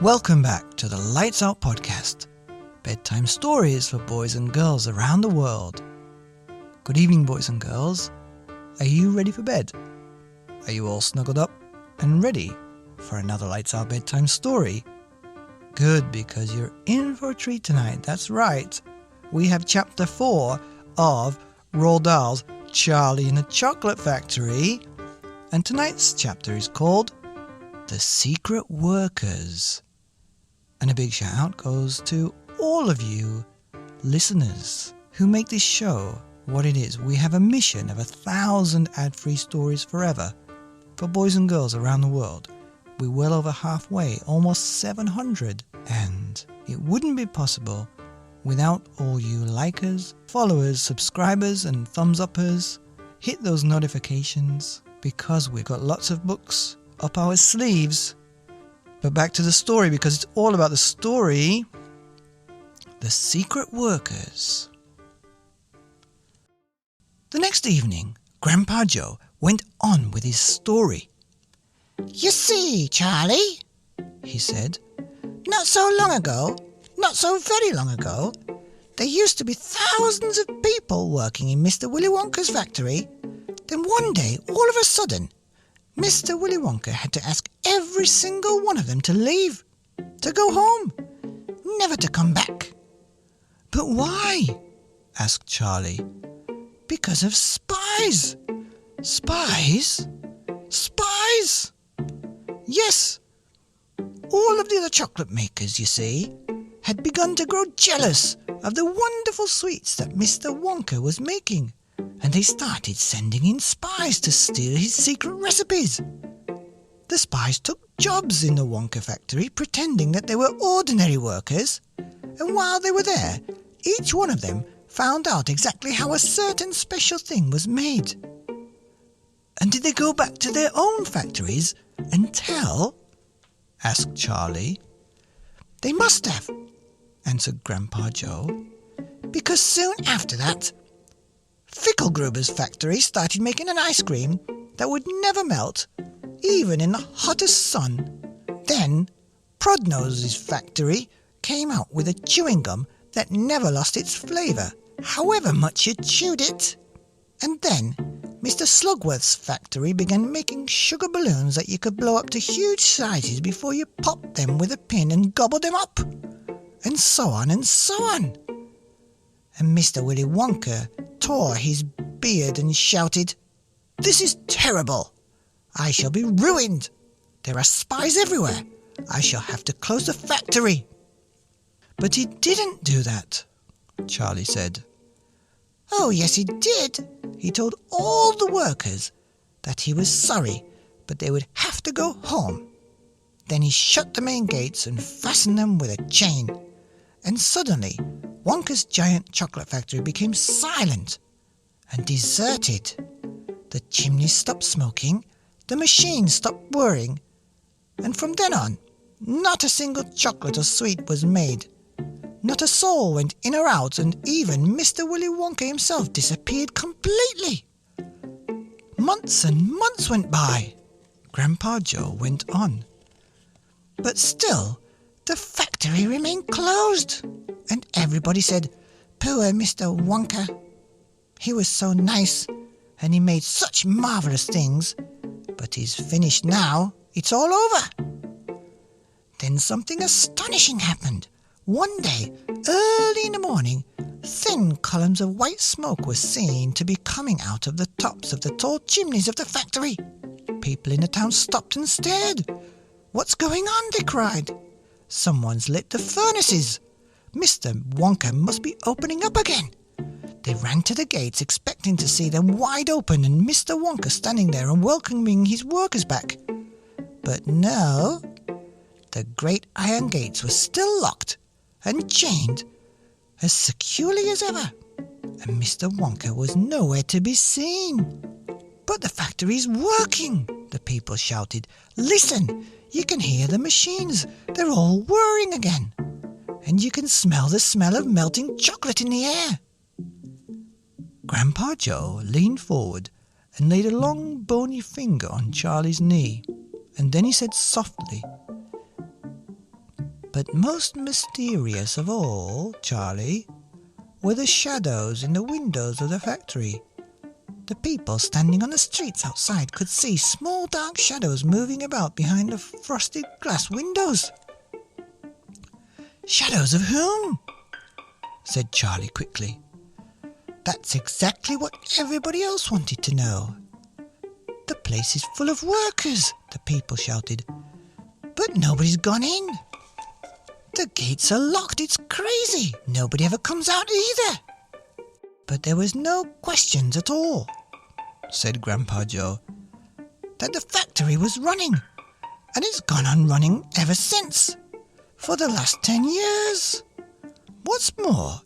Welcome back to the Lights Out podcast, bedtime stories for boys and girls around the world. Good evening, boys and girls. Are you ready for bed? Are you all snuggled up and ready for another Lights Out bedtime story? Good, because you're in for a treat tonight. That's right. We have chapter 4 of Roald Dahl's Charlie and the Chocolate Factory, and tonight's chapter is called The Secret Workers. And a big shout out goes to all of you listeners who make this show what it is. We have a mission of 1,000 ad-free stories forever for boys and girls around the world. We're well over halfway, almost 700, and it wouldn't be possible without all you likers, followers, subscribers and thumbs uppers. Hit those notifications because we've got lots of books up our sleeves. But back to the story, because it's all about the story. The Secret Workers. The next evening, Grandpa Joe went on with his story. You see, Charlie, he said, not so long ago, not so very long ago, there used to be thousands of people working in Mr. Willy Wonka's factory. Then one day, all of a sudden, Mr. Willy Wonka had to ask every single one of them to leave, to go home, never to come back. But why? Asked Charlie. Because of spies. Spies? Spies! Yes. All of the other chocolate makers, you see, had begun to grow jealous of the wonderful sweets that Mr. Wonka was making, and they started sending in spies to steal his secret recipes. The spies took jobs in the Wonka factory, pretending that they were ordinary workers, and while they were there, each one of them found out exactly how a certain special thing was made. And did they go back to their own factories and tell? Asked Charlie. They must have, answered Grandpa Joe. Because soon after that, Fickelgruber's factory started making an ice cream that would never melt, even in the hottest sun. Then Prodnose's factory came out with a chewing gum that never lost its flavour, however much you chewed it. And then Mr. Slugworth's factory began making sugar balloons that you could blow up to huge sizes before you popped them with a pin and gobbled them up. And so on and so on. And Mr. Willy Wonka tore his beard and shouted, "This is terrible! I shall be ruined! There are spies everywhere! I shall have to close the factory!" But he didn't do that, Charlie said. Oh, yes, he did. He told all the workers that he was sorry, but they would have to go home. Then he shut the main gates and fastened them with a chain. And suddenly, Wonka's giant chocolate factory became silent and deserted. The chimneys stopped smoking, the machines stopped whirring, and from then on, not a single chocolate or sweet was made. Not a soul went in or out, and even Mr. Willy Wonka himself disappeared completely. Months and months went by. Grandpa Joe went on. But still, the factory remained closed, and everybody said, "Poor Mr. Wonka. He was so nice, and he made such marvellous things, but he's finished now. It's all over." Then something astonishing happened. One day, early in the morning, thin columns of white smoke were seen to be coming out of the tops of the tall chimneys of the factory. People in the town stopped and stared. "What's going on?" they cried. "Someone's lit the furnaces. Mr. Wonka must be opening up again." They ran to the gates, expecting to see them wide open and Mr. Wonka standing there and welcoming his workers back. But no, the great iron gates were still locked and chained as securely as ever, and Mr. Wonka was nowhere to be seen. "But the factory's working," the people shouted. "Listen, you can hear the machines. They're all whirring again. And you can smell the smell of melting chocolate in the air." Grandpa Joe leaned forward and laid a long bony finger on Charlie's knee, and then he said softly, But most mysterious of all, Charlie, were the shadows in the windows of the factory. The people standing on the streets outside could see small dark shadows moving about behind the frosted glass windows. "Shadows of whom?" said Charlie quickly. That's exactly what everybody else wanted to know. "The place is full of workers," the people shouted. "But nobody's gone in. The gates are locked. It's crazy. Nobody ever comes out either." But there was no questions at all, said Grandpa Joe. "That the factory was running, and it's gone on running ever since, for the last 10 years. What's more,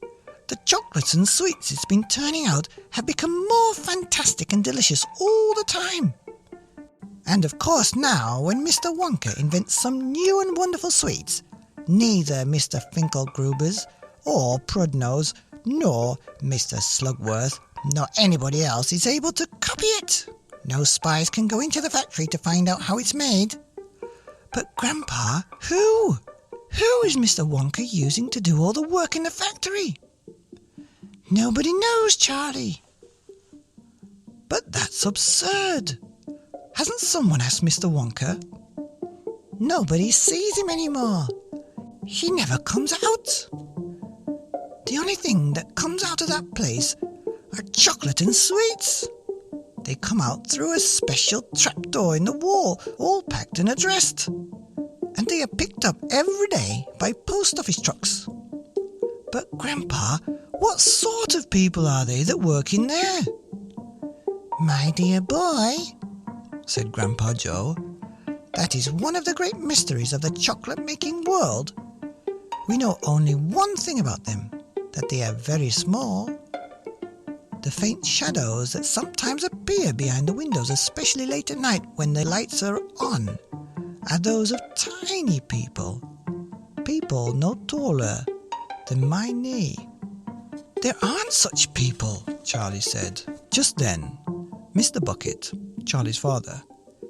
the chocolates and sweets it's been turning out have become more fantastic and delicious all the time. And of course now, when Mr. Wonka invents some new and wonderful sweets, neither Mr. Finkelgruber's or Prudnose nor Mr. Slugworth nor anybody else is able to copy it. No spies can go into the factory to find out how it's made." "But Grandpa, who is Mr. Wonka using to do all the work in the factory?" "Nobody knows, Charlie." "But that's absurd. Hasn't someone asked Mr. Wonka?" "Nobody sees him anymore. He never comes out. The only thing that comes out of that place are chocolate and sweets. They come out through a special trapdoor in the wall, all packed and addressed. And they are picked up every day by post office trucks." "But Grandpa, what sort of people are they that work in there?" "My dear boy," said Grandpa Joe, "that is one of the great mysteries of the chocolate-making world. We know only one thing about them, that they are very small. The faint shadows that sometimes appear behind the windows, especially late at night when the lights are on, are those of tiny people no taller than my knee." "There aren't such people," Charlie said. Just then, Mr. Bucket, Charlie's father,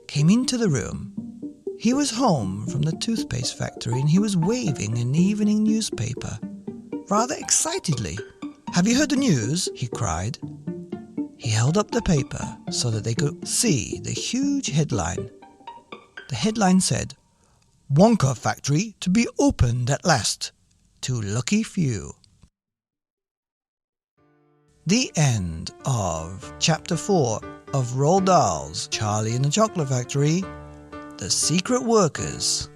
came into the room. He was home from the toothpaste factory and he was waving an evening newspaper rather excitedly. "Have you heard the news?" he cried. He held up the paper so that they could see the huge headline. The headline said, "Wonka Factory to be opened at last. To lucky few." The end of Chapter 4 of Roald Dahl's Charlie and the Chocolate Factory, The Secret Workers.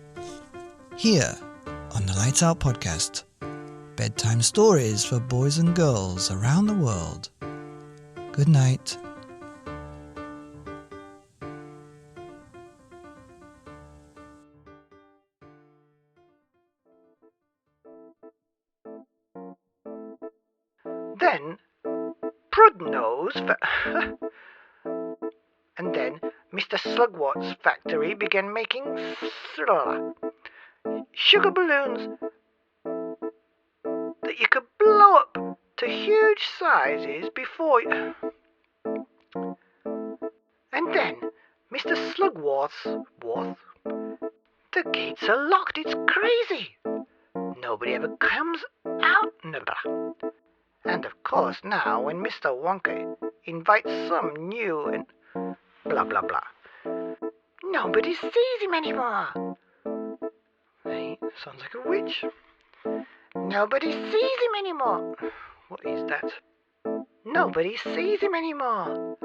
Here on the Lights Out podcast, bedtime stories for boys and girls around the world. Good night. Then Prudnose and then Mr. Slugworth's factory began making sugar balloons that you could blow up to huge sizes before you. And then Mr. Slugworth's the gates are locked. It's crazy. Nobody ever comes out. And of course now when Mr. Wonka invites some new and blah blah blah, nobody sees him anymore. Hey, sounds like a witch. Nobody sees him anymore. What is that? Nobody sees him anymore.